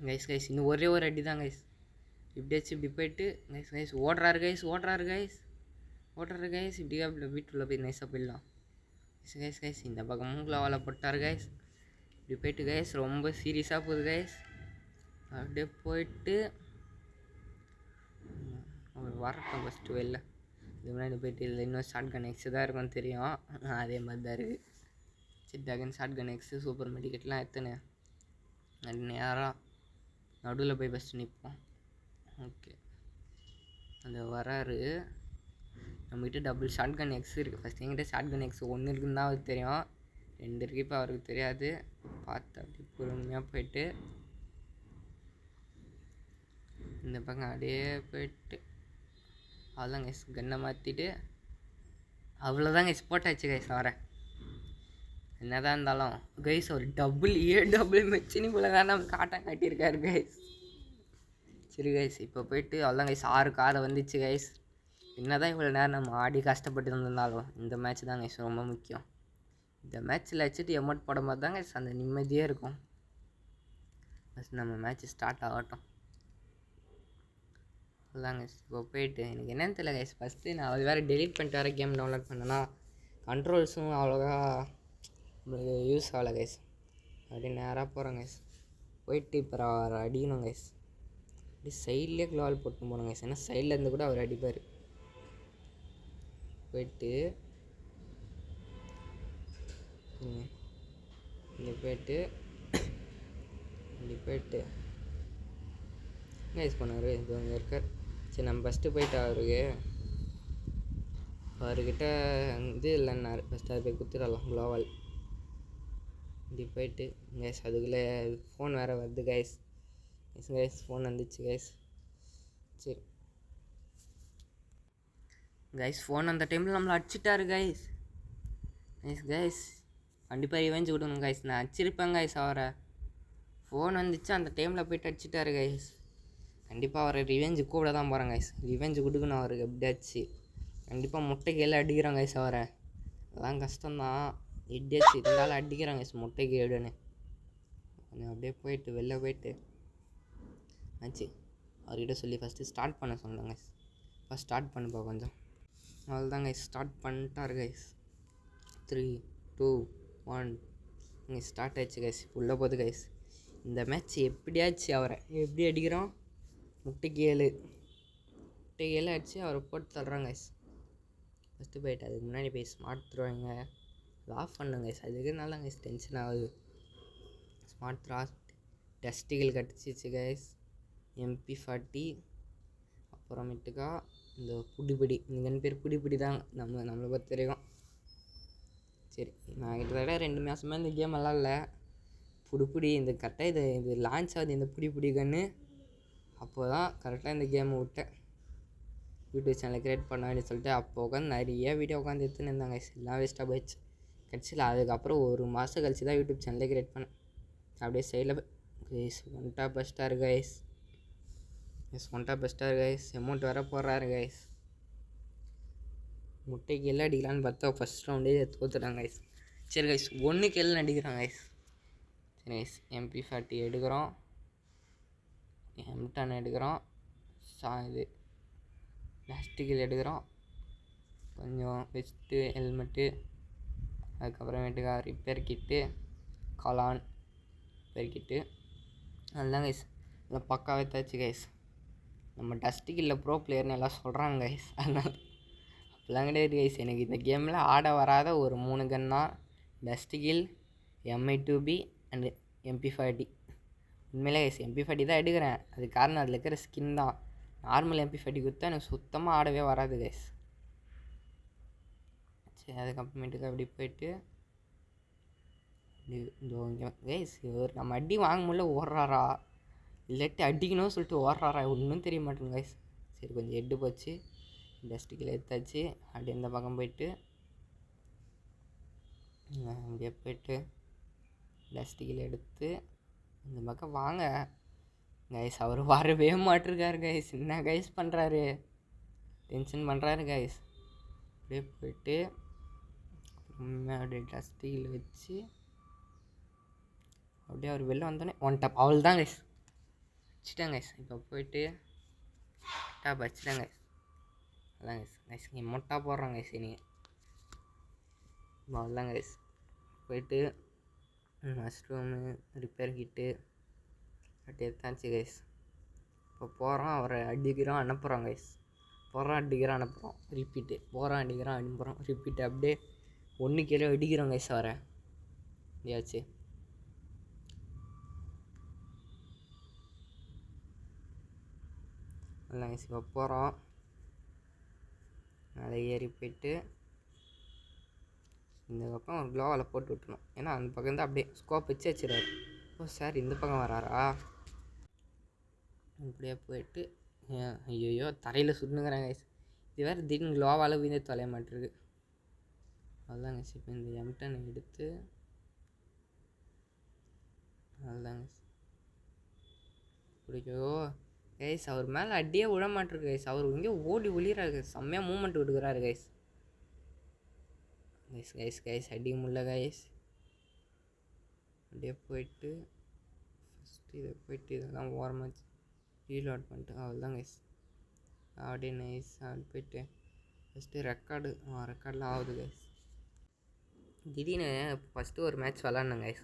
கைஸ் இன்னும் ஒரே ஒரு அடி தான் கைஸ். இப்படியாச்சும் இப்படி போயிட்டு கைஸ் ஓடுறாரு கைஸ். இப்படியே அப்படி வீட்டுக்குள்ளே போய் நைஸாக போயிடலாம் கைஸ். இந்த பக்கமும் க்ளோவால் போட்டார் கைஸ். இப்படி போயிட்டு கைஸ் ரொம்ப சீரியஸாக போகுது கைஸ். அப்படியே போயிட்டு அவர் வரட்டும் ஃபஸ்ட்டு வெளில. இது முன்னாடி போயிட்டு இதில் இன்னும் ஷார்ட் கன் எக்ஸு தான் இருக்கும்னு தெரியும். அதே மாதிரி தான் இருக்குது. சரி டகன் ஷார்ட் கன் எக்ஸு சூப்பர் மெடிக்கெட்லாம் எத்தனை நேராக நடுவில் போய் ஃபஸ்ட்டு நிற்போம். ஓகே அந்த வராரு. நம்மகிட்ட டபுள் ஷார்ட் கன் எக்ஸ் இருக்குது. ஃபஸ்ட் எங்கிட்ட ஷார்ட் கன் எக்ஸ் 1 இருக்குன்னு தான் அவருக்கு தெரியும். 2 இருக்குது இப்போ அவருக்கு தெரியாது. பார்த்து அப்படி பொறுமையாக போயிட்டு இந்த பக்கம் அப்படியே போயிட்டு அவ்வளோதான் கைஸ். கன்னை மாற்றிட்டு அவ்வளோதான் கைஸ். போட்டாச்சு கைஸ். வரேன் என்ன தான் இருந்தாலும் கைஸ் ஒரு டபுள் மெச்சினி போல தான் நமக்கு ஆட்டம் காட்டியிருக்காரு கைஸ். சரி கைஸ் இப்போ போயிட்டு அவ்வளோதான் கைஸ். 6க்கு 6 வந்துச்சு கைஸ். என்ன தான் இவ்வளோ நேரம் நம்ம ஆடி கஷ்டப்பட்டு இருந்திருந்தாலும் இந்த மேட்ச் தான் கைஸ் ரொம்ப முக்கியம். இந்த மேட்ச்சில் வச்சுட்டு எமௌண்ட் போடும்போது தான் கைஸ் அந்த நிம்மதியே இருக்கும். ஃபஸ்ட் நம்ம மேட்ச் ஸ்டார்ட் ஆகட்டும். அதுதான் கைஸ் இப்போ போயிட்டு எனக்கு என்னென்னு தெரியல கைஸ். ஃபஸ்ட்டு நான் அது வேறு டெலீட் பண்ணிட்டு வேறு கேம் டவுன்லோட் பண்ணேன்னா கண்ட்ரோல்ஸும் அவ்வளோவா யூஸ் ஆகலை கைஸ். அப்படியே நேராக போகிறேன் கைஸ். போயிட்டு இப்போ அடிக்கணும் கைஸ். அப்படி சைட்லேயே க்ளோவால் போட்டு போகணும் கைஸ். ஏன்னா சைட்லேருந்து கூட அவர் அடிப்பார். போயிட்டு இப்படி போயிட்டு கைஸ் பண்ணார். இது அங்கே இருக்கார். சரி நம்ம ஃபஸ்ட்டு போயிட்டு அவர்கிட்ட இது இல்லைன்னாரு. ஃபஸ்ட்டு அதை போய் குத்துடலாம் க்ளோவால். இப்படி போயிட்டு கைஸ் அதுக்குள்ளே ஃபோன் வேறு வருது கைஸ். ஃபோன் வந்துச்சு கைஸ். சரி கைஸ் ஃபோன் அந்த டைமில் நம்மளை அடிச்சிட்டாரு கைஸ். கண்டிப்பாக ரிவெஞ்ச் விடணும் கைஸ். நான் அடிச்சிருப்பேன் கைஸ் அவரை. ஃபோன் வந்துச்சு அந்த டைமில் போய்ட்டு அடிச்சிட்டாரு கைஸ். கண்டிப்பாக அவரை ரிவெஞ்சு கூட தான் போகிறேன் கைஸ். ரிவெஞ்சு கொடுக்கணும் அவருக்கு எப்படியாச்சு. கண்டிப்பாக முட்டை கீழே அடிக்கிறான் கைஸ் அவரை. அதெல்லாம் கஷ்டம்தான். எப்படியாச்சு இருந்தாலும் அடிக்கிறான் கைஸ் முட்டைக்கு எடுன்னு. கொஞ்சம் அப்படியே போயிட்டு வெளில போயிட்டு ஆச்சு அவர்கிட்ட சொல்லி ஃபஸ்ட்டு ஸ்டார்ட் பண்ண சொன்னேன் கைஸ். ஃபஸ்ட் ஸ்டார்ட் பண்ணுப்பா கொஞ்சம். அவ்வளோதான் கைஸ் ஸ்டார்ட் பண்ணிட்டார் கைஸ். 3 2 1 இங்கே ஸ்டார்ட் ஆயிடுச்சு கைஸ். உள்ளே போகுது கைஸ். இந்த மேட்ச் எப்படியாச்சு அவரை எப்படி அடிக்கிறோம். முட்டைக்கு 7 அடிச்சு அவரை போட்டு தள்ளுறாங்க கைஸ். ஃபஸ்ட்டு போயிட்டு அதுக்கு முன்னாடி போய் ஸ்மார்ட் த்ரோவிங்க ஆஃப் பண்ணுங்க கைஸ். அதுக்கு நல்லா கைஸ் டென்ஷன் ஆகுது. ஸ்மார்ட் த்ரா டஸ்டிகள் கட்டிச்சிச்சு கைஸ். MP40 அப்புறமேட்டுக்கா இந்த புடிப்பிடி. இந்த 2 பேர் புடிப்பிடி தான் நம்மளை பொறுத்த வரைக்கும். சரி நான் கிட்டத்தட்ட 2 மாதமாக இந்த கேம் விளாட்ல. புடிப்பிடி இந்த கரெக்டாக இது லான்ச் ஆகுது இந்த புடிப்பிடி கன்று. அப்போ தான் கரெக்டாக இந்த கேமை விட்டேன். யூடியூப் சேனலை க்ரியேட் பண்ணான்னு சொல்லிட்டு அப்போ உட்காந்து நிறைய வீடியோ உட்காந்து எடுத்துன்னு இருந்தாங்க கைஸ். எல்லாம் வேஸ்ட்டாக போயிடுச்சு. கடைசியில் அதுக்கப்புறம் 1 மாதம் கழிச்சு தான் யூடியூப் சேனலே க்ரியேட் பண்ணேன். அப்படியே சைடில் கைஸ் ஒன் டாப் பெஸ்ட்டாக கைஸ். ஒன் டாப் பெஸ்ட்டாக கைஸ். அமௌண்ட் வேறு போடுறாரு கைஸ். முட்டைக்கு எல்லாம் அடிக்கலான்னு பார்த்தா ஃபஸ்ட் ரவுண்டே தோத்துட்டாங்க கைஸ். சரி கைஸ் 1க்கு எல்லாம் அடிக்கிறாங்க கைஸ். சரி கைஸ் MP40 எடுக்கிறோம். M10 எடுக்கிறோம். இது பிளாஸ்டிக்கில் எடுக்கிறோம். கொஞ்சம் வெஸ்ட்டு ஹெல்மெட்டு அதுக்கப்புறமேட்டுக்கா ரிப்பேர் கிட்டு காலான் ரிப்பேர் கிட்டு அதுதான் கைஸ். எல்லாம் பக்காவே தாச்சு கைஸ். நம்ம டஸ்டிக்கில் ப்ரோ பிளேயர்னு எல்லாம் சொல்கிறாங்க கைஸ். அதனால் அப்படிலாம் கிடையாது கைஸ். எனக்கு இந்த கேமில் ஆட வராத ஒரு 3 கன் தான். டஸ்டிகில் MI2B அண்டு MP40. உண்மையிலே கைஸ் MP40 தான் எடுக்கிறேன். அது காரணம் அதில் இருக்கிற ஸ்கின் தான். நார்மல் MP40 கொடுத்தா எனக்கு சுத்தமாக ஆடவே வராது கைஸ். சரி அதுக்கப்புறமேட்டுக்கு அப்படி போயிட்டு கைஸ் இவர் நம்ம அடி வாங்க முடியல ஓடுறாரா இல்லாட்டி அடிக்கணும்னு சொல்லிட்டு ஓடுறாரா ஒன்றும் தெரிய மாட்டேங்க கைஸ். சரி கொஞ்சம் எட்டு போச்சு. டஸ்ட்டுக்கில் எடுத்தாச்சு. அப்படியே இந்த பக்கம் போயிட்டு அப்படியே போயிட்டு டஸ்ட்டுக்கில் எடுத்து இந்த பக்கம் வாங்க கைஸ். அவர் வரவே மாட்டிருக்காரு கைஸ். என்ன கைஸ் பண்ணுறாரு, டென்ஷன் பண்ணுறாரு கைஸ். அப்படியே போயிட்டு அப்புறமே அப்படியே டஸ்ட்டில் வச்சு அப்படியே அவர் வெளில வந்தோடனே ஒன் டாப் அவள் தான் கைஸ் வச்சுட்டேன் கைஸ். இப்போ போயிட்டு டாப் வச்சுட்டேன் கைஸ். அதான் கைஸ் கைஸ் நீங்கள் மொட்டா போடுறாங்க கைஸ் நீங்கள் அவ்வளோதான் கைஸ். போயிட்டு மஷ்ரூமு ரிப்பேர் கிட்டு அப்படியே எடுத்தாச்சு கைஸ். இப்போ போகிறோம் அவரை அடிக்கிறோம் அனுப்புகிறோம் கைஸ். போகிறோம் அடிக்கிறோம் அனுப்புகிறோம் ரிப்பீட்டு, போகிறோம் அடிக்கிறோம் அனுப்புகிறோம் ரிப்பீட்டு. அப்படியே ஒன்று கீழே அடிக்கிறோம் கைஸ் அவரை எப்படியாச்சு. இல்லை கைஸ் இப்போ போகிறோம் மேலே ஏறி போயிட்டு இந்த பக்கம் ஒரு க்ளோவால் போட்டு விட்டணும். ஏன்னா அந்த பக்கம் தான் அப்படியே ஸ்கோப் வச்சு வச்சுருவாரு. ஓ சார் இந்த பக்கம் வராரா. இப்படியே போயிட்டு ஐயோ தரையில் சுட்டுனுங்கிறாங்க கைஸ். இது வேறு திடீர்னு க்ளோவால் விழுந்து தொலைய மாட்டிருக்கு. அதுதாங்க கைஸ். இப்போ இந்த M10 எடுத்து அதுதாங்க பிடிக்கோ கைஸ். அவர் மேலே அடியே விட மாட்டிருக்கு கைஸ். அவர் இங்கே ஓடி ஒளிகிறாரு கைஸ். செம்மையாக மூமெண்ட் விடுக்கிறாரு கைஸ். கைஸ் கைஸ் கைஸ் அடிக்க முடியல கைஸ். அப்படியே போயிட்டு ஃபஸ்ட்டு இதை போயிட்டு இதெல்லாம் ஓரமாச்சு ரீலோட் பண்ணிட்டு அவ்வளோதான் கைஸ். அப்படியே நைஸ் அப்படி போயிட்டு ஃபஸ்ட்டு ரெக்கார்டெலாம் ஆகுது கைஸ். திடீர்னு ஃபஸ்ட்டு ஒரு மேட்ச் விளாட்னேன் கைஸ்.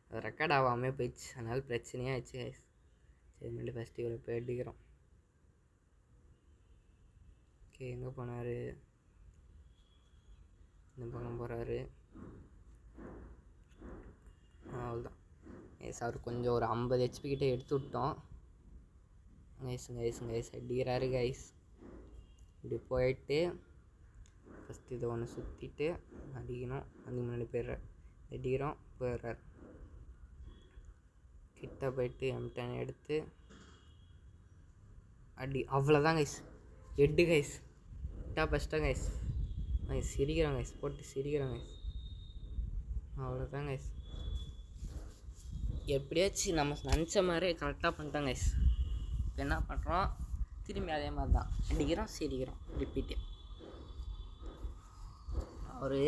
அது ரெக்கார்ட் ஆகாமே போயிடுச்சு. அதனால பிரச்சனையாக ஆயிடுச்சு கைஸ். சரி மறுபடியும் ஃபஸ்ட்டு இவரை போய் அடிக்கிறோம். ஓகே எங்கே போனார், இந்த பக்கம் போகிறாரு. அவ்வளோதான் கைஸ். அவர் கொஞ்சம் ஒரு 50 HP கிட்டே எடுத்து விட்டோம் கைஸ். கைஸ் அடிக்கிறாரு கைஸ். இப்படி போயிட்டு ஃபஸ்ட்டு இதை ஒன்று சுற்றிட்டு அடிக்கணும். அதுக்கு முன்னாடி போயிடுறார். அடிக்கிறோம் போயிடுறார். கிட்ட போயிட்டு M10 எடுத்து அடி அவ்வளோதான் கைஸ். எட்டு கைஸ் டாப் ஃபஸ்ட்டாக கைஸ். கைஸ் சிரிக்கிறோம் கைஸ், போட்டு சிரிக்கிறோம் கைஸ். அவ்வளோதான் கைஸ். எப்படியாச்சும் நம்ம நினச்ச மாதிரி கரெக்டாக பண்ணிட்டோம் கைஸ். இப்போ என்ன பண்ணுறோம், திரும்பி அதே மாதிரி தான் அடிக்கிறோம் சிரிக்கிறோம் ரிப்பீட்டு. அவர்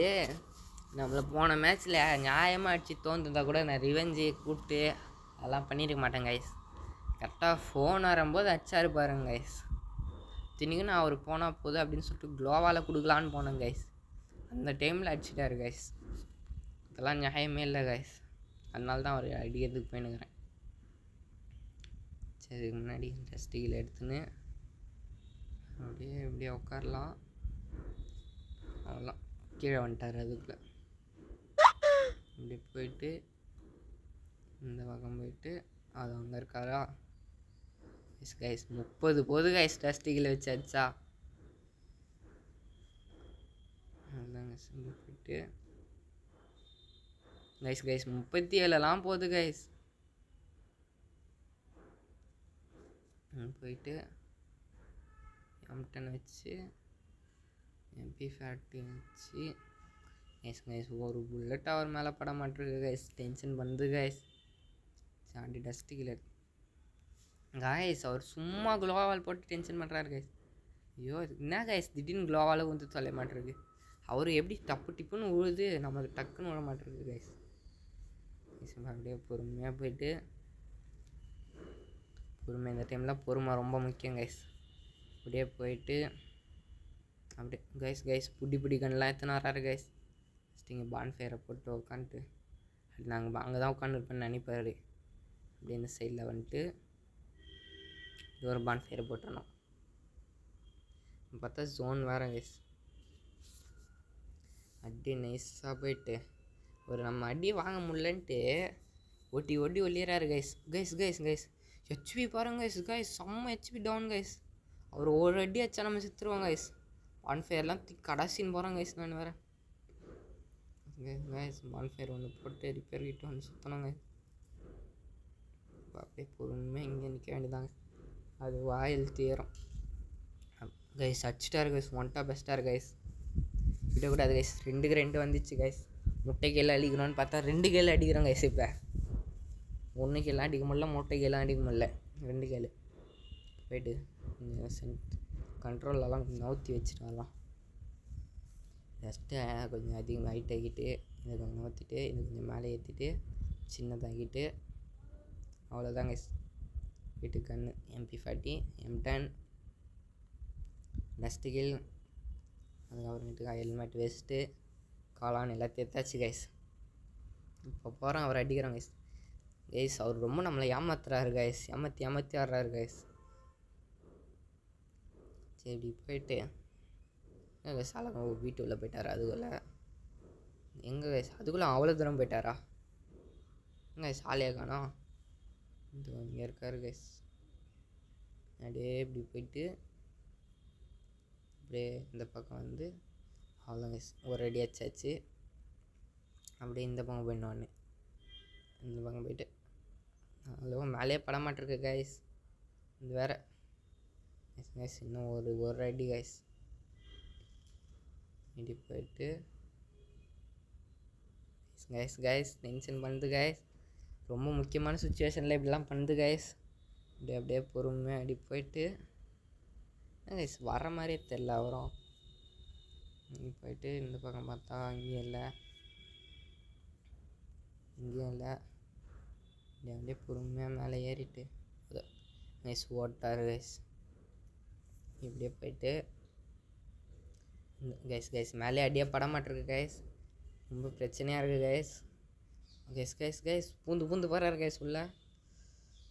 நம்மளை போன மேட்ச்சில் நியாயமாக அடித்து தோந்துருந்தா கூட நான் ரிவெஞ்சு கூப்பிட்டு அதெல்லாம் பண்ணியிருக்க மாட்டேன் கைஸ். கரெக்டாக ஃபோன் வரும்போது அடிச்சாரு பாருங்க கைஸ். தினிக்கும் நான் அவர் போனால் போதும் அப்படின்னு சொல்லிட்டு க்ளோவால் கொடுக்கலான்னு போனேன் கைஸ். அந்த டைமில் அடிச்சிட்டாரு கைஸ். இதெல்லாம் நியாயமே இல்லை கைஸ். அதனால தான் அவர் அடிக்கிறதுக்கு போயினுக்கிறேன். சரி இதுக்கு முன்னாடி டஸ்டிகில் எடுத்துன்னு அப்படியே உட்காரலாம். அவ்வளோதான் கீழே வந்துட்டார். அதுக்குள்ளே இப்படி போயிட்டு இந்த பக்கம் போயிட்டு அது அங்கே இருக்காரா எஸ் கைஸ். 30 போது கைஸ் டஸ்டிகில் வச்சு அடிச்சா. அதுதாங்க போயிட்டு கைஸ் 37 போகுது கைஸ். போயிட்டு M10 வச்சு MP40 வச்சு கைஸ் ஒரு புல்லட் அவர் மேலே பட மாட்டிருக்கு கைஸ். டென்ஷன் பண்ணுது கைஸ். சாண்டி டஸ்ட்டு கீழே கைஸ். அவர் சும்மா க்ளோவால் போட்டு டென்ஷன் பண்ணுறாரு கைஸ். ஐயோ என்ன கைஸ் திடீர்னு க்ளோவால் வந்து தொலை மாட்டிருக்கு. அவர் எப்படி டப்பு டிப்புன்னு உழுது நம்மளுக்கு டக்குன்னு விட மாட்டிருக்கு கைஸ். அப்படியே பொறுமையாக போயிட்டு பொறுமை இந்த டைமில் பொறுமை ரொம்ப முக்கியம் கைஸ். அப்படியே போயிட்டு அப்படியே கைஸ் புடி கண்ணெலாம் எத்தனை வராரு கைஸ். ஃபஸ்ட்டு இங்கே பான்ஃபயரை போட்டு உட்காந்துட்டு அப்படி நாங்கள் அங்கே தான் உட்காந்துருப்பேன்னு நினைப்பாரு. அப்படியே இந்த சைடில் வந்துட்டு இது ஒரு பான்ஃபயரை போட்டுறணும். பார்த்தா ஜோன் வேறு கைஸ். அப்படியே நைஸாக போயிட்டு ஒரு நம்ம அடி வாங்க முடியலன்ட்டு ஓட்டி ஓட்டி ஒல்லிடுறாரு guys guys guys guys HP பாருங்க கைஸ் கைஸ் செம்ம ஹெச்பி டவுன் கைஸ். அவர் ஒரு அடி வச்சா நம்ம செத்துருவோம் கைஸ். பான்ஃபயர்லாம் கடைசின்னு போகிறோம் கைஸ். நான் வேறு கைஸ் பான்ஃபயர் ஒன்று போட்டு ரிப்பேர் கிட்ட வந்து சுற்றணும் கைஸ். அப்படியே பொறுமையாக இங்கே நிற்க வேண்டியதாங்க. அது வாயில் தீரும் கைஸ். அடிச்சிட்டாரு கைஸ். ஒன்ட்டா பெஸ்ட்டாரு கைஸ். விடக்கூடாது கைஸ். 2க்கு 2 வந்துச்சு கைஸ். முட்டை கீழே அடிக்கணும்னு பார்த்தா 2 கீழே அடிக்கிறோம் கைஸ். இப்போ 1 கீழே அடிக்க முடியல, முட்டை கீழே அடிக்க முடியல, 2 கீழே போய்ட்டு கண்ட்ரோலெல்லாம் கொஞ்சம் நவுத்தி வச்சுட்டு வரலாம். ஜஸ்ட்டு கொஞ்சம் அதிகம் ஹைட் ஆக்கிட்டு இதை கொஞ்சம் நவுத்திட்டு இதை கொஞ்சம் மேலே ஏற்றிட்டு சின்னதாக்கிட்டு அவ்வளோதாங்க. வீட்டு கன்று MP40 M10 டஸ்ட்டு கீழ் அதுக்கப்புறமேட்டுக்கா ஹெல்மெட் வேஸ்ட்டு காலான் எல்லாத்தையும் எடுத்தாச்சு கைஸ். இப்போ போகிறோம் அவர் அடிக்கிறோம் கைஸ். கைஸ் அவர் ரொம்ப நம்மளை ஏமாத்துறாரு கைஸ். ஏமாற்றி ஆடுறாரு கைஸ். சரி இப்படி போயிட்டு கைஸ் அழகா வீட்டு உள்ளே போயிட்டாரா? அதுக்குள்ளே எங்கே கைஸ்? அதுக்குள்ளே அவ்வளோ தூரம் போயிட்டாரா? எங்கே சாலையாக காணோம்? இது இங்கே இருக்காரு கைஸ். அப்படியே இப்படி போயிட்டு அப்படியே இந்த பக்கம் வந்து அவ்வளோ கைஸ் ஒரு அடி அடிச்சாச்சு. அப்படியே இந்த பக்கம் போயிடணும். இந்த பக்கம் போயிட்டு அவ்வளோ மேலேயே படமாட்டிருக்கு கைஸ். இது வேறு கைஸ் இன்னும் ஒரு அடி கைஸ். இப்படி போயிட்டு கைஸ் கைஸ் டென்ஷன் பண்ணுது கைஸ். ரொம்ப முக்கியமான சுச்சுவேஷனில் இப்படிலாம் பண்ணுது கைஸ். அப்படியே பொறுமையாக அப்படி போயிட்டு கைஸ் வர மாதிரியே தெரில அவரும். போயிட்டு இந்த பக்கம் பார்த்தா இங்கேயும் இல்லை, இங்கேயும் இல்லை. அப்படியே பொறுமையாக மேலே ஏறிட்டு கைஸ் ஓட்டார் கைஸ். இப்படியே போயிட்டு கைஸ் கைஸ் மேலே அடியே படமாட்டிருக்கு கைஸ். ரொம்ப பிரச்சனையாக இருக்குது கைஸ். கைஸ் கைஸ் கைஸ் பூந்து போகிறாரு கைஸ் உள்ள.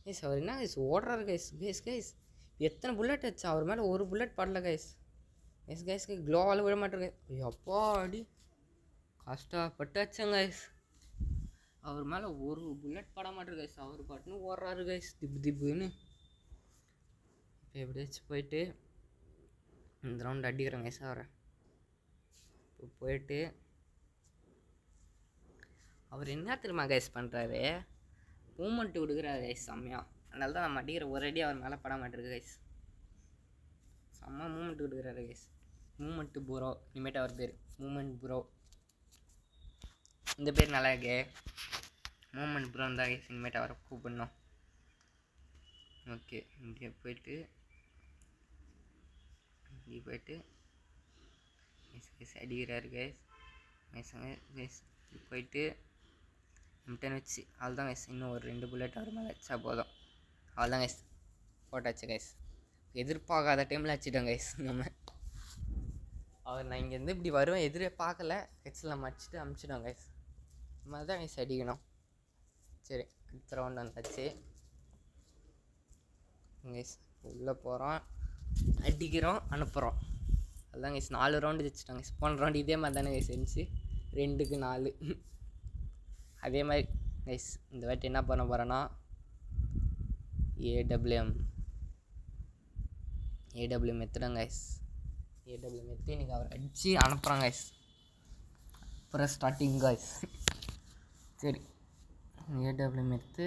கைஸ் அவர் என்ன கைஸ் ஓடுறாரு கைஸ். கைஸ் கைஸ் எத்தனை புல்லட் வச்சா அவர் மேலே? ஒரு புல்லட் படல கைஸ். கைஸ் கைஸ் க்ளோவால் விட மாட்டேருக்கு. அப்பா அடி கஷ்டப்பட்டு வச்சேன் கைஸ். அவர் மேலே ஒரு புல்லட் பட மாட்டேருக்கு கைஸ். அவர் பாட்டுன்னு ஓடுறாரு கைஸ் திப்புன்னு. இப்போ எப்படியாச்சும் போயிட்டு இந்த ரவுண்ட் அடிக்கிறேன் கைஸ் அவரை. இப்போ போயிட்டு அவர் என்ன தெரியுமா கைஸ் பண்ணுறாரு? மூமெண்ட்டு கொடுக்குறாரு கைஸ் செம்மையாக. அதனால தான் நம்ம அடிக்கிற ஒரு அடி அவர் மேலே பட மாட்டேருக்கு கைஸ். செம்ம மூமெண்ட் கொடுக்குறாரு கைஸ். மூமெண்ட்டு ப்ரோ இனிமேட்டு அவர் பேர் மூமெண்ட் ப்ரோ. இந்த பேர் நல்லா இருக்கு, மூமெண்ட் ப்ரோன்னு தான் கைஸ் இனிமேட்டு அவரை கூப்பிடணும். ஓகே இப்படியே போயிட்டு இப்படி போயிட்டு கைஸ் கைஸ் அடிக்கிறாரு கைஸ். கைஸ் கைஸ் இப்படி போயிட்டு M10 வச்சு அவ்வளோதான் கைஸ். இன்னும் ஒரு 2 புல்லட் அவர் மேலே வச்சா போதும். அவ்வளோதான் கைஸ் போட்டாச்சு கைஸ். எதிர்பார்க்காத டைமில் அடிச்சிட்டோம் கைஸ் நம்ம. அவர் நான் இங்கேருந்து இப்படி வருவேன் எதிரே பார்க்கல. ஹெட்ஸில் நம்ம அடிச்சுட்டு அமுச்சிட்டோம் கைஸ். இந்த மாதிரி தான் கைஸ் அடிக்கணும். சரி அடுத்த ரவுண்ட் வந்தாச்சு கைஸ். உள்ளே போகிறோம், அடிக்கிறோம், அனுப்புகிறோம். அதுதான் கைஸ் 4 ரவுண்டு வச்சுட்டோம் கைஸ். போன ரவுண்டு இதே மாதிரி தானே கைஸ் இருந்துச்சு, 2க்கு 4. அதே மாதிரி கைஸ் இந்த வாட்டி என்ன பண்ண போகிறேன்னா AWM எடுத்துடும் கைஸ். AWM எடுத்து இன்றைக்கி அவர் அடித்து அனுப்புகிறாங்க கைஸ். அப்புறம் ஸ்டார்டிங் கைஸ். சரி AWM எடுத்து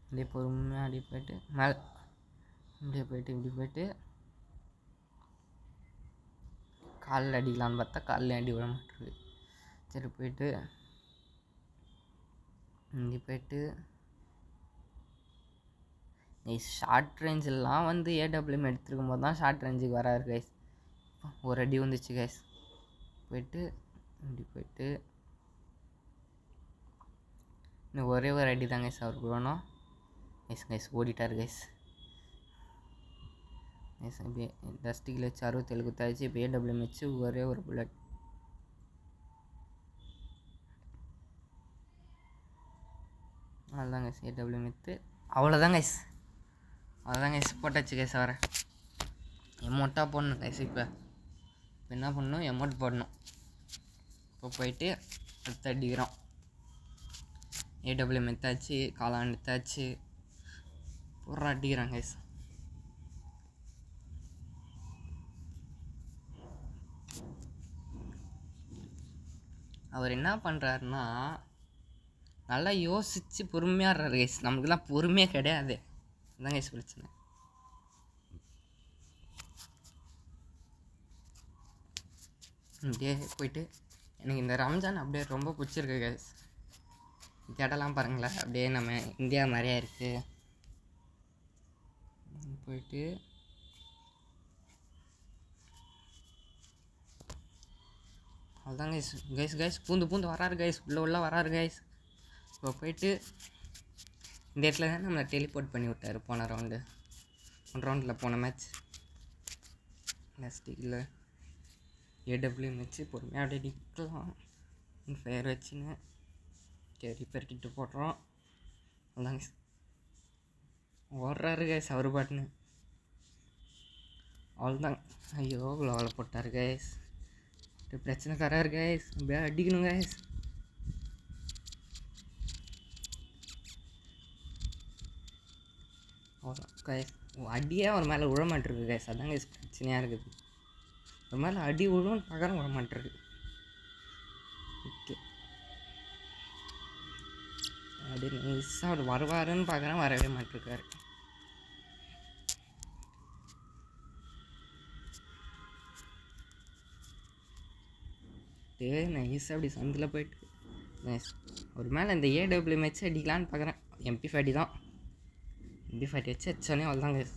அப்படியே பொறுமையாக அப்படியே போயிட்டு மேலே அப்படியே போயிட்டு இப்படி போயிட்டு காலில் அடிக்கலான்னு பார்த்தா காலில் அடி விட மாட்டேருக்கு. சரி போயிட்டு இங்கே போயிட்டு கைஸ் ஷார்ட் ரேஞ்செல்லாம் வந்து AWM எடுத்துருக்கும் போது தான் ஷார்ட் ரேஞ்சுக்கு வராரு கைஸ். ஒரு அடி வந்துச்சு கைஸ். போயிட்டு இப்படி போயிட்டு இன்னும் ஒரே ஒரு அடி தான் கைஸ் அவருக்கு வேணும் கைஸ். கைஸ் ஓடிட்டார் கைஸ். கைஸ் இப்படியே டஸ்டிக்கில் வச்சு 67 குத்தாச்சு. இப்போ AWM வச்சு ஒரே ஒரு புல்லட். அவ்வளோதான் கைஸ் AWM எடுத்து அவ்வளோதான் கைஸ். அவ்வளோதான் கைஸ் போட்டாச்சு கைஸ். அவரை எமௌண்ட்டாக போடணும் கைஸ். இப்போ என்ன பண்ணணும், எமௌண்ட் போடணும். இப்போ போயிட்டு அடுத்து அடிக்கிறோம். ஏடபிள்யூஎம் எடுத்தாச்சு, காளான் எடுத்தாச்சு, பூரா அடிக்கிறான் கைஸ். அவர் என்ன பண்ணுறாருன்னா நல்லா யோசித்து பொறுமையாக ஆடுறாரு கைஸ். நமக்குலாம் பொறுமையே கிடையாது, அதுதான் கைஸ் பிரச்சனை. அப்படியே போயிட்டு எனக்கு இந்த ரம்ஜான் அப்படியே ரொம்ப பிடிச்சிருக்கு கைஸ். இந்த இடம்லாம் பாருங்களேன், அப்படியே நம்ம இந்தியா மாதிரியே இருக்குது. போயிட்டு அதுதான் கைஸ். கைஸ் பூந்து வராரு கைஸ், உள்ள வராரு கைஸ். இப்போ போயிட்டு இந்த இடத்துல தான் நம்மளை டெலிபோர்ட் பண்ணி விட்டார் போன ரவுண்டில் போன மேட்ச் லாஸ்டிக்கில். ஏடபிள்யூஎம் வச்சு பொறுமையாக அப்படியே நிற்கலாம். ஃபயர் வச்சுன்னு ரிப்பேர் கிட்டு போடுறோம். அதுதான் கைஸ் ஓடுறாரு கைஸ் அவர் பாட்டுன்னு. அவ்வளோதான். ஐயோ குளோவில் போட்டார் கைஸ். பிரச்சனை தராரு கைஸ், அப்படியே அடிக்கணும் கைஸ். கைஸ் அடியே அவர் மேலே விழ மாட்டிருக்கு கைஸ், அதான் கைஸ் பிரச்சனையாக இருக்குது. ஒரு மேலே அடி விழுன்னு பார்க்குறேன், விழ மாட்டிருக்கு. ஓகே அப்படியே நைஸாக அவர் வருவாருன்னு பார்க்குறேன், வரவே மாட்டிருக்காரு. நைஸாக அப்படி சந்தில் போயிட்டு நைஸ் ஒரு மேலே இந்த ஏடபிள்யூஎம் வச்சு அடிக்கலான்னு பார்க்குறேன். MP40 தான், MP40 வச்சு அடிச்சோடனே அவ்வளோதான் கைஸ்.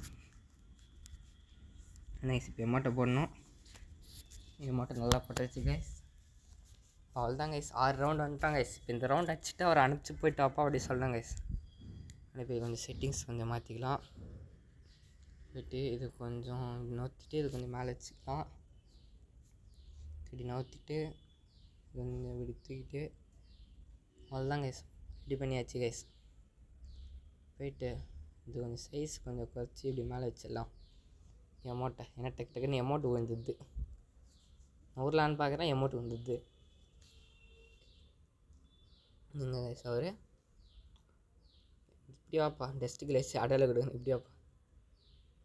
நைஸ். இப்போ எமோட்டை போடணும். எமோட்டை நல்லா போட்டாச்சு கைஸ். அவ்வளோதான் கைஸ், 6 ரவுண்ட் வந்துட்டான் கைஸ். இப்போ இந்த ரவுண்ட் அடிச்சுட்டு அவர் அனுப்பிச்சி போயிட்டாப்பா அப்படி சொல்லலாம் கைஸ். அப்படியே போய் கொஞ்சம் செட்டிங்ஸ் கொஞ்சம் மாற்றிக்கலாம். போய்ட்டு இது கொஞ்சம் நோத்திட்டு இது கொஞ்சம் மேலே வச்சுக்கலாம். இப்படி நோத்திட்டு கொஞ்சம் இப்படி தூக்கிட்டு அவ்வளோதான் கைஸ், ரெடி பண்ணியாச்சு கைஸ். போயிட்டு இது கொஞ்சம் சைஸ் கொஞ்சம் குறைச்சி இப்படி மேலே வச்சிடலாம் எமோட்டை. ஏன்னா டக்குன்னு எமோட்டு விழுந்துது. ஊர்லான்னு பார்க்குறேன், எமோட்டு விழுந்துது. நீங்கள் கைஸ் அவர் இப்படி வாப்பா, டெஸ்ட்டு கிளேஸ் அடையாள கொடுங்க, இப்படி வாப்பா.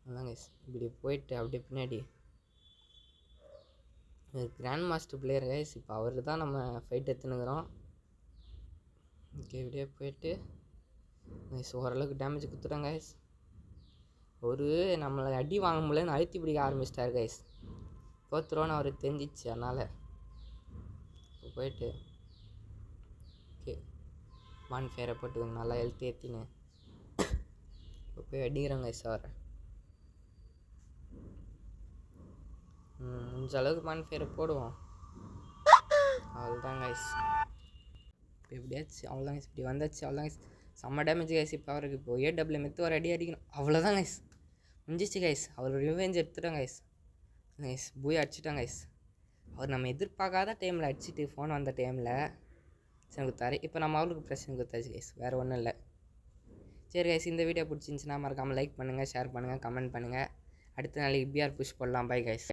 அதான் கைஸ் இப்படி போயிட்டு அப்படியே பின்னாடி கிராண்ட் மாஸ்டர் பிளேயர் கைஸ். இப்போ அவருக்கு தான் நம்ம ஃபைட் எடுத்துனுக்குறோம். ஓகே இப்படியே போயிட்டு கைஸ் ஓரளவுக்கு டேமேஜ் கொடுத்துட்டோம் கைஸ். ஒரு நம்மளை அடி வாங்க முடியலன்னு அழுத்தி பிடிக்க ஆரம்பிச்சிட்டார் கைஸ். தோற்றுருவோன்னு அவருக்கு தெரிஞ்சிச்சு, அதனால் இப்போ போயிட்டு ஓகே பான் ஃபேரை போட்டு நல்லா ஹெல்த் ஏற்றின்னு இப்போ போய் அடிக்கிறோம் கைஸ் அவரை. முடிஞ்ச அளவுக்கு பான் ஃபேரை போடுவோம். அவ்வளோதான் கைஸ். இப்போ எப்படியாச்சு அவ்வளோதான் கைஸ், இப்படி வந்தாச்சு. அவ்வளோதான் கைஸ், செம்ம டேமேஜ் கைஸ். இப்போ அவருக்கு இப்போ ஏடபிள்யூஎம் எடுத்து ஒரு அடி அடிக்கணும், அவ்வளோதான் கைஸ். முடிஞ்சிச்சு கைஸ், அவர் ரிவெஞ்ச் எடுத்துட்டோம் கைஸ். கைஸ் போய் அடிச்சிட்டோம் கைஸ். அவர் நம்ம எதிர்பார்க்காத டைமில் அடிச்சுட்டு ஃபோன் வந்த டைமில் பிரச்சனை கொடுத்தாரு. இப்போ நம்ம அவருக்கு பிரச்சனை கொடுத்தாச்சு கைஸ், வேறு ஒன்றும் இல்லை. சரி கைஸ், இந்த வீடியோ பிடிச்சிருந்துச்சின்னா மறக்காமல் லைக் பண்ணுங்கள், ஷேர் பண்ணுங்கள், கமெண்ட் பண்ணுங்கள். அடுத்த நாளைக்கு பிஆர் புஷ் போடலாம். Bye guys.